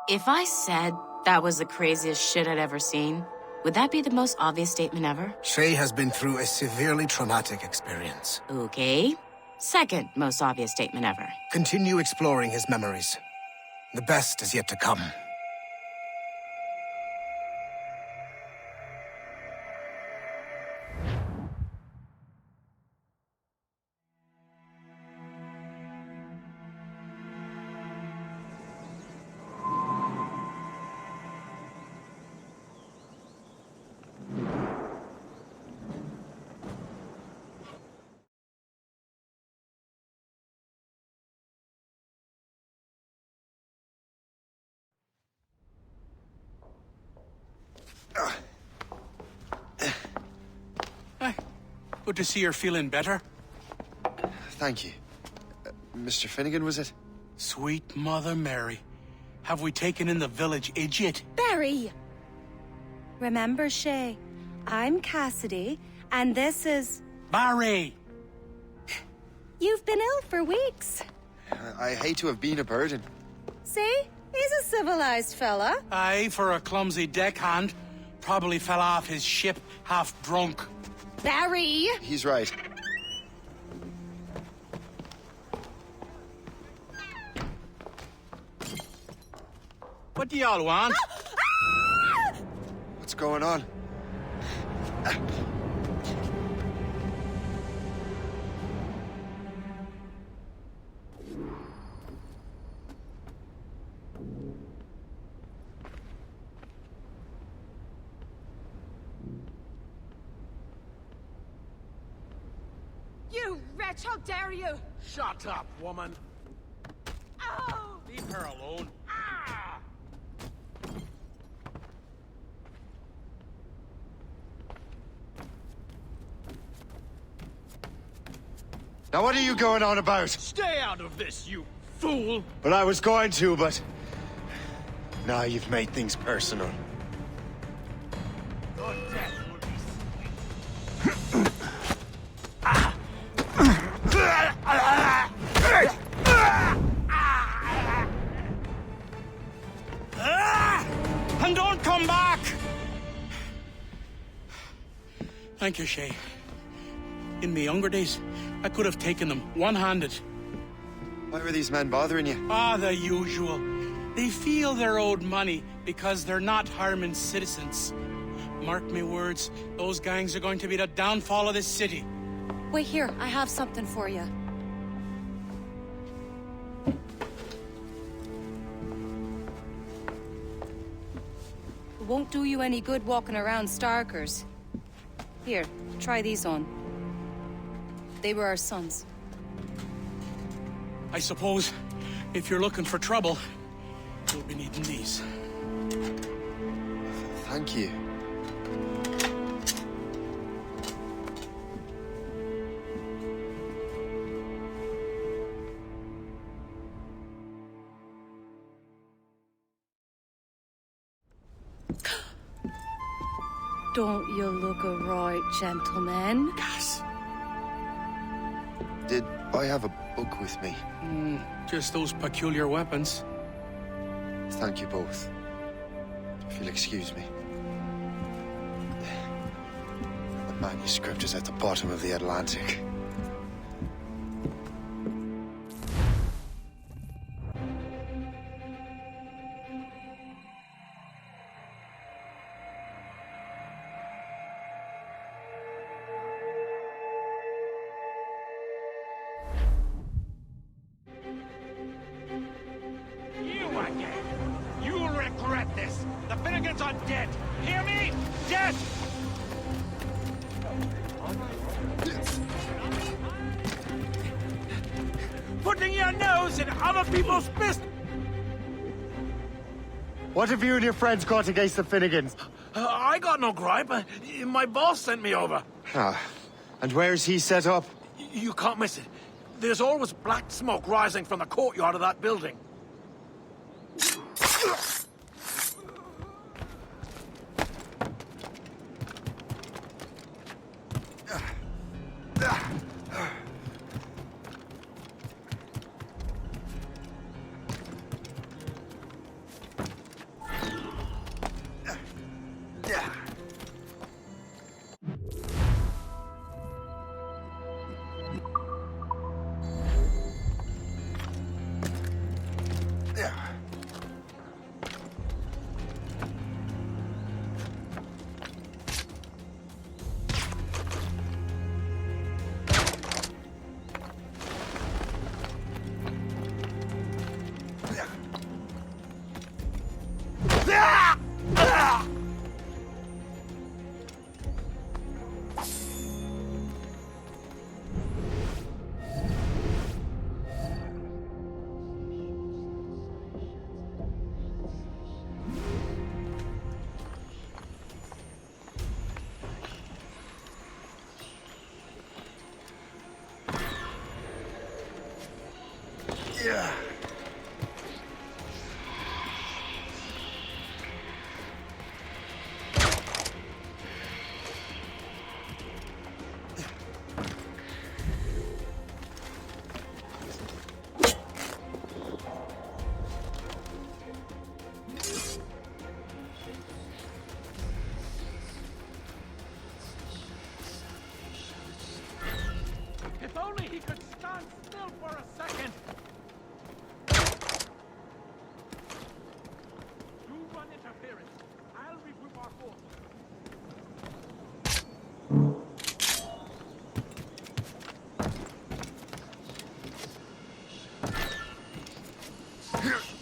If I said that was the craziest shit I'd ever seen, would that be the most obvious statement ever? Shay has been through a severely traumatic experience. Okay. Second most obvious statement ever. Continue exploring his memories. The best is yet to come. Hi. Good to see you're feeling better. Thank you. Mr. Finnegan, was it? Sweet Mother Mary. Have we taken in the village idiot? Barry! Remember, Shay, I'm Cassidy, and this is... Barry! You've been ill for weeks. I hate to have been a burden. See? He's a civilized fella. Aye, for a clumsy deckhand. Probably fell off his ship half drunk. Barry! He's right. What do y'all want? What's going on? You wretch, how dare you! Shut up, woman. Ow! Leave her alone. Ah! Now what are you going on about? Stay out of this, you fool! Well, I was going to, but... Now you've made things personal. Your death will be and don't come back! Thank you, Shay. In my younger days, I could have taken them one-handed. Why were these men bothering you? Ah, the usual. They feel they're owed money because they're not harming citizens. Mark me words, those gangs are going to be the downfall of this city. Wait here, I have something for you. It won't do you any good walking around Starkers. Here, try these on. They were our sons. I suppose, if you're looking for trouble, you'll be needing these. Thank you. Don't you look a right gentleman? Gas. Did I have a book with me? Just those peculiar weapons. Thank you both. If you'll excuse me. The manuscript is at the bottom of the Atlantic. You again! You'll regret this! The Finnegans are dead! Hear me? Dead! Putting your nose in other people's business! What have you and your friends got against the Finnegans? I got no gripe. My boss sent me over. Ah, and where's he set up? You can't miss it. There's always black smoke rising from the courtyard of that building. If only he could stand still for a second! Do run interference. I'll regroup our forces.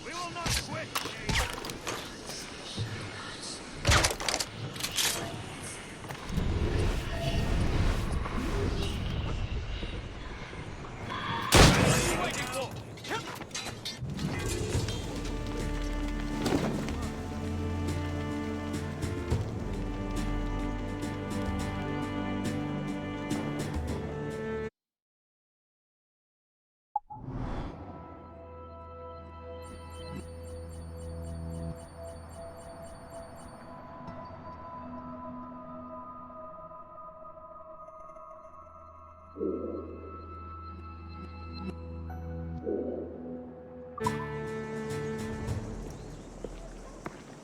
We will not quit!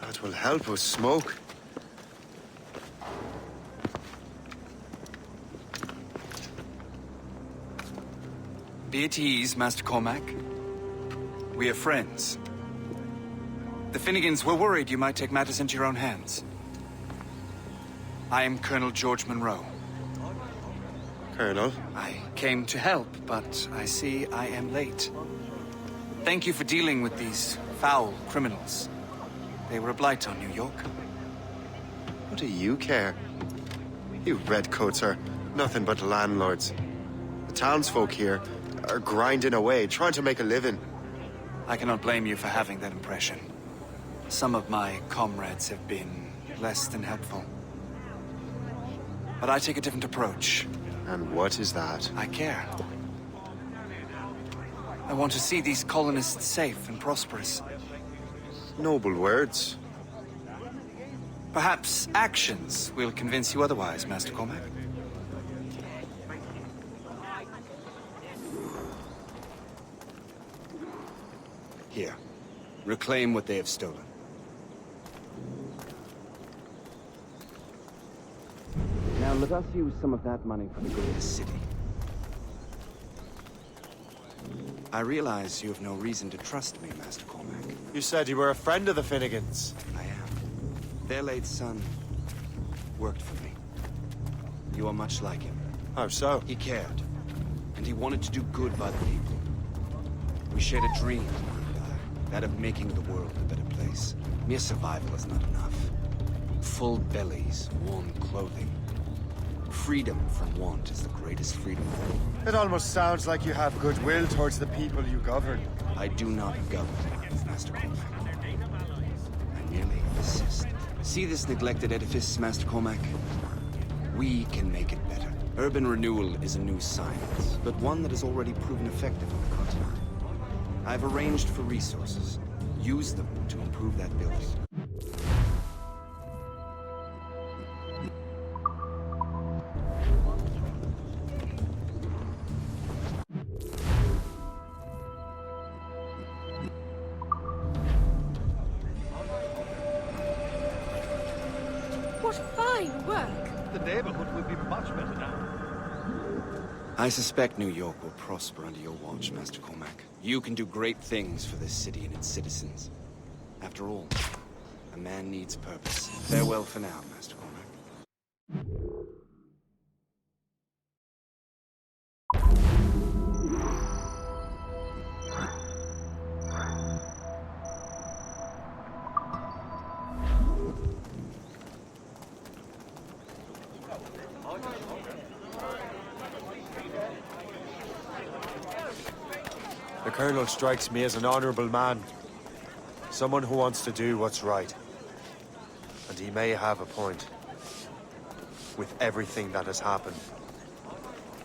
That will help us smoke. Be at ease, Master Cormac. We are friends. The Finnegans were worried you might take matters into your own hands. I am Colonel George Monroe. Colonel? I came to help, but I see I am late. Thank you for dealing with these foul criminals. They were a blight on New York. What do you care? You redcoats are nothing but landlords. The townsfolk here are grinding away, trying to make a living. I cannot blame you for having that impression. Some of my comrades have been less than helpful. But I take a different approach. And what is that? I care. I want to see these colonists safe and prosperous. Noble words. Perhaps actions will convince you otherwise, Master Cormac. Here. Reclaim what they have stolen. Now let us use some of that money for the good of the city. I realize you have no reason to trust me, Master Cormac. You said you were a friend of the Finnegans. I am. Their late son worked for me. You are much like him. How so? He cared, and he wanted to do good by the people. We shared a dream, that of making the world a better place. Mere survival is not enough. Full bellies, warm clothing. Freedom from want is the greatest freedom of all. It almost sounds like you have goodwill towards the people you govern. I do not govern, Master Cormac. I merely assist. See this neglected edifice, Master Cormac? We can make it better. Urban renewal is a new science, but one that has already proven effective on the continent. I've arranged for resources. Use them to improve that building. What fine work! The neighborhood will be much better now. I suspect New York will prosper under your watch, Master Cormac. You can do great things for this city and its citizens. After all, a man needs purpose. Farewell for now, Master Cormac. The Colonel strikes me as an honorable man. Someone who wants to do what's right. And he may have a point. With everything that has happened.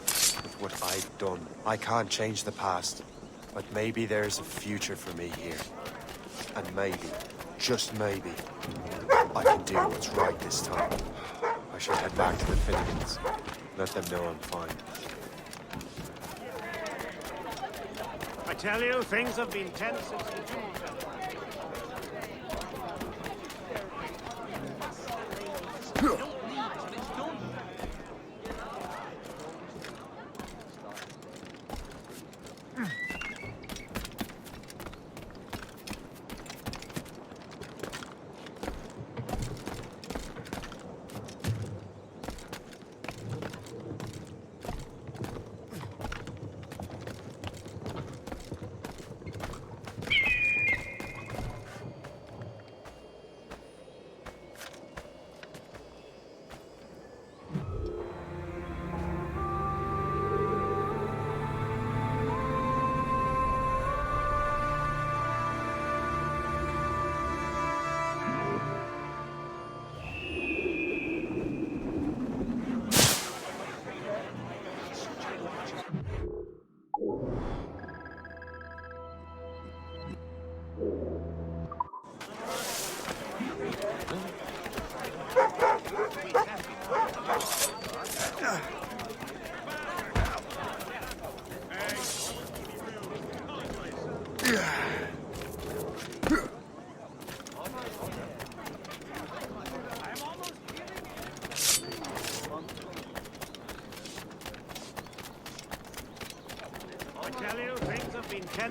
With what I've done. I can't change the past. But maybe there's a future for me here. And maybe, just maybe, I can do what's right this time. I should head back to the Finnegans. Let them know I'm fine. I tell you, things have been tense since the June.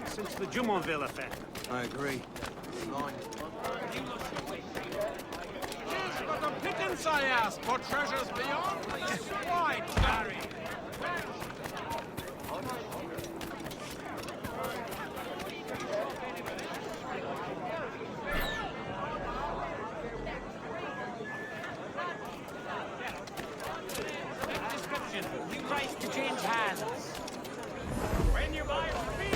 Since the Jumonville affair. I agree. But the pittance I ask for treasures beyond this wide carry. Description. You price to change hands. When you buy from me.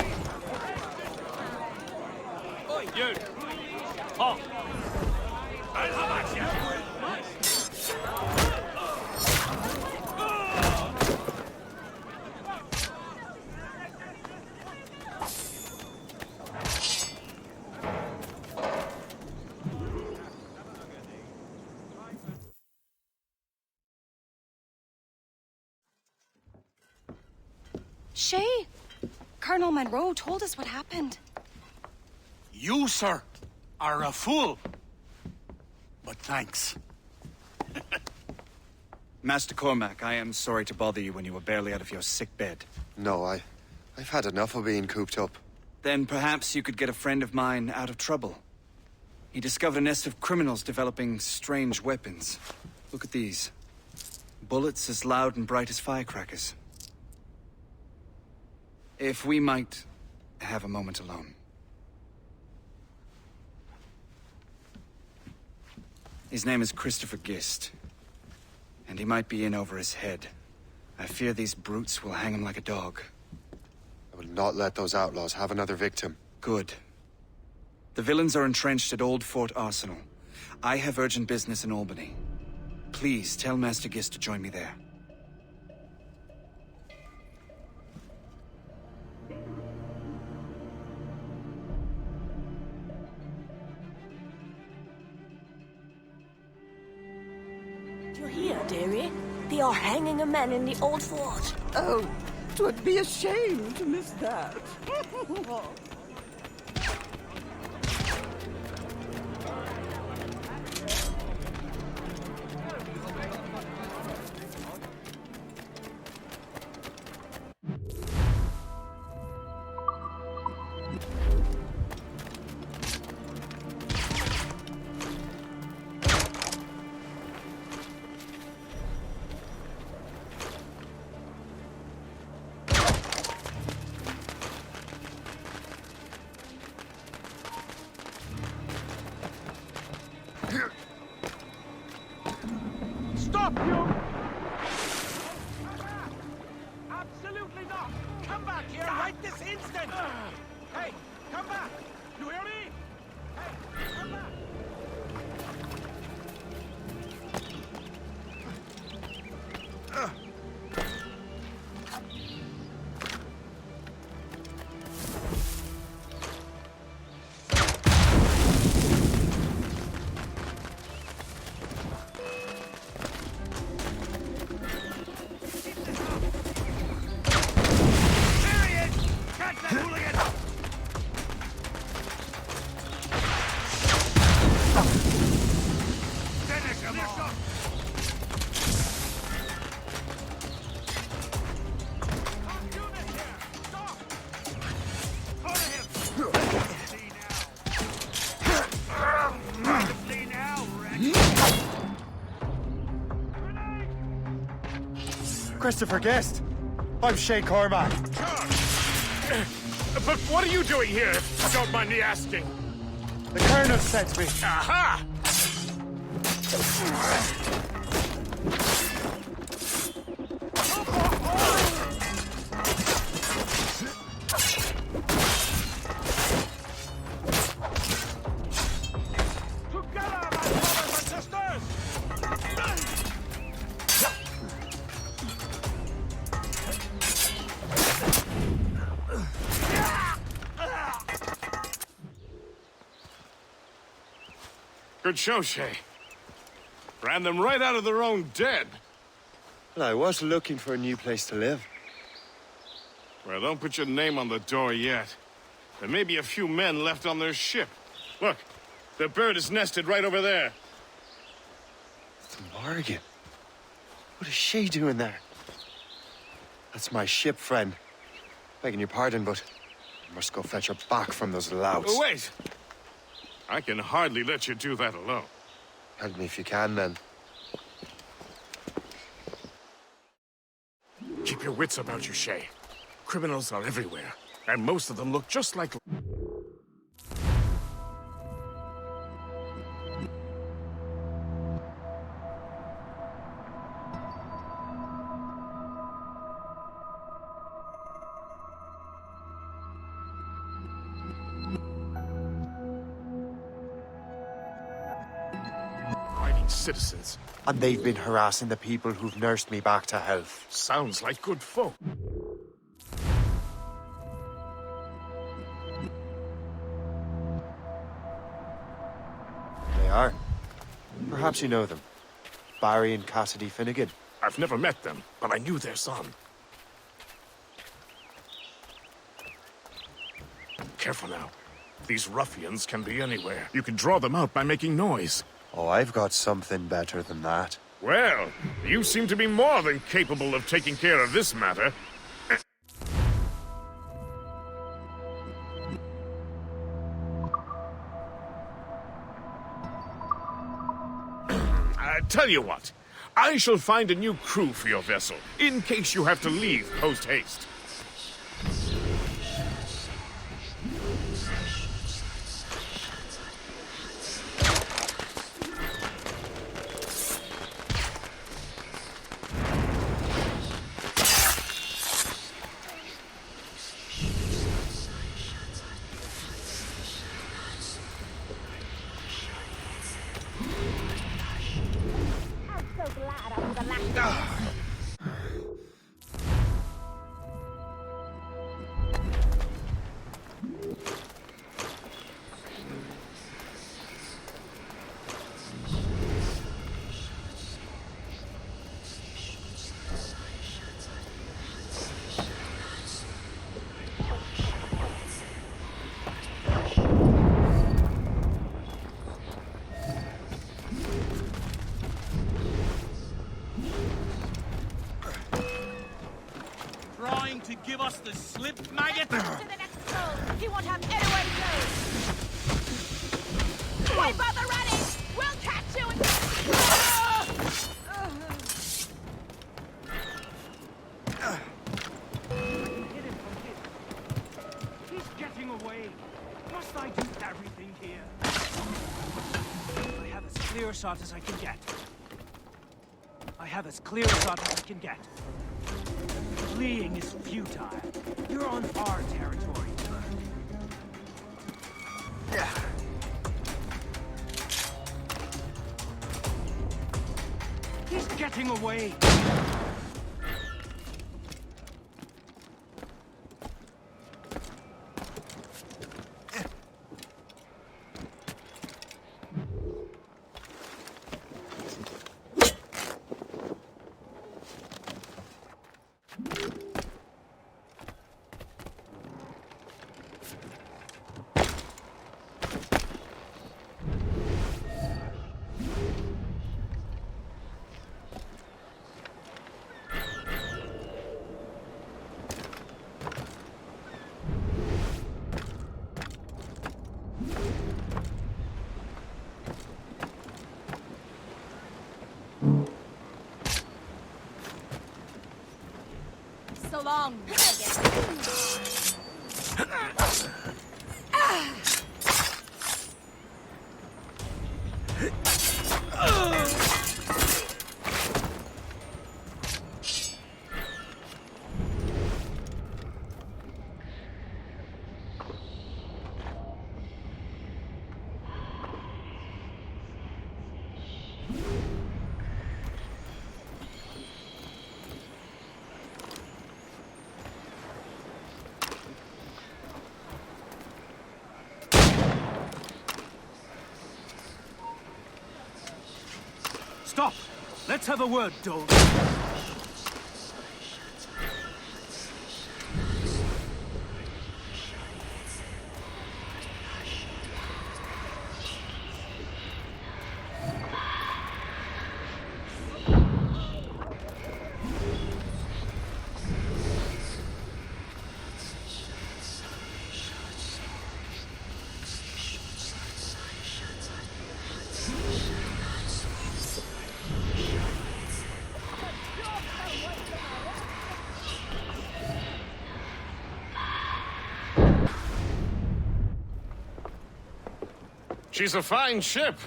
Oi, you! Oh! I'll have at you! Shay, Colonel Monroe told us what happened. You, sir, are a fool. But thanks. Master Cormac, I am sorry to bother you when you were barely out of your sick bed. No, I've had enough of being cooped up. Then perhaps you could get a friend of mine out of trouble. He discovered a nest of criminals developing strange weapons. Look at these. Bullets as loud and bright as firecrackers. If we might have a moment alone. His name is Christopher Gist. And he might be in over his head. I fear these brutes will hang him like a dog. I will not let those outlaws have another victim. Good. The villains are entrenched at Old Fort Arsenal. I have urgent business in Albany. Please tell Master Gist to join me there. You're here, dearie. They are hanging a man in the old fort. Oh, 'twould be a shame to miss that. Christopher Guest. I'm Shay Cormac. But what are you doing here, if you don't mind me asking? The Colonel sent me. Aha! Together, my brothers and sisters! Good show, Shay. Ran them right out of their own den. Well, I was looking for a new place to live. Well, don't put your name on the door yet. There may be a few men left on their ship. Look, the bird is nested right over there. It's Morgan. What is she doing there? That's my ship, friend. Begging your pardon, but I must go fetch her back from those louts. Oh, wait! I can hardly let you do that alone. Help me if you can, then. Keep your wits about you, Shay. Criminals are everywhere, and most of them look just like... citizens. And they've been harassing the people who've nursed me back to health. Sounds like good folk. They are. Perhaps you know them. Barry and Cassidy Finnegan. I've never met them, but I knew their son. Careful now. These ruffians can be anywhere. You can draw them out by making noise. Oh, I've got something better than that. Well, you seem to be more than capable of taking care of this matter. Tell you what, I shall find a new crew for your vessel, in case you have to leave post-haste. Trying to give us the slip, maggot? To the next patrol. He won't have anywhere to go. Why bother running? We'll catch you and... Hit him from here. He's getting away. Must I do everything here? I have as clear a shot as I can get. Fleeing is futile. You're on our territory, sir. He's getting away. so long. Stop! Let's have a word, dog. She's a fine ship.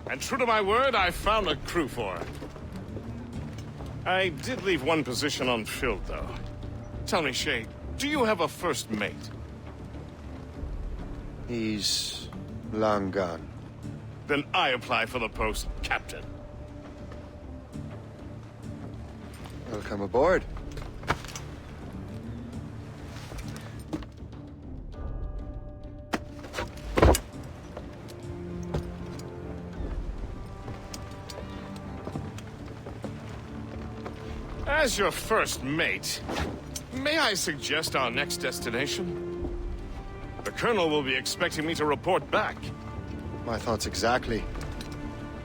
And true to my word, I found a crew for her. I did leave one position unfilled, though. Tell me, Shay, do you have a first mate? He's long gone. Then I apply for the post, Captain. Welcome aboard. As your first mate, may I suggest our next destination? The Colonel will be expecting me to report back. My thoughts exactly.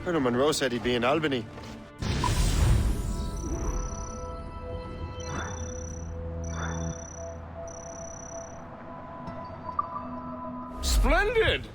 Colonel Monroe said he'd be in Albany. Splendid!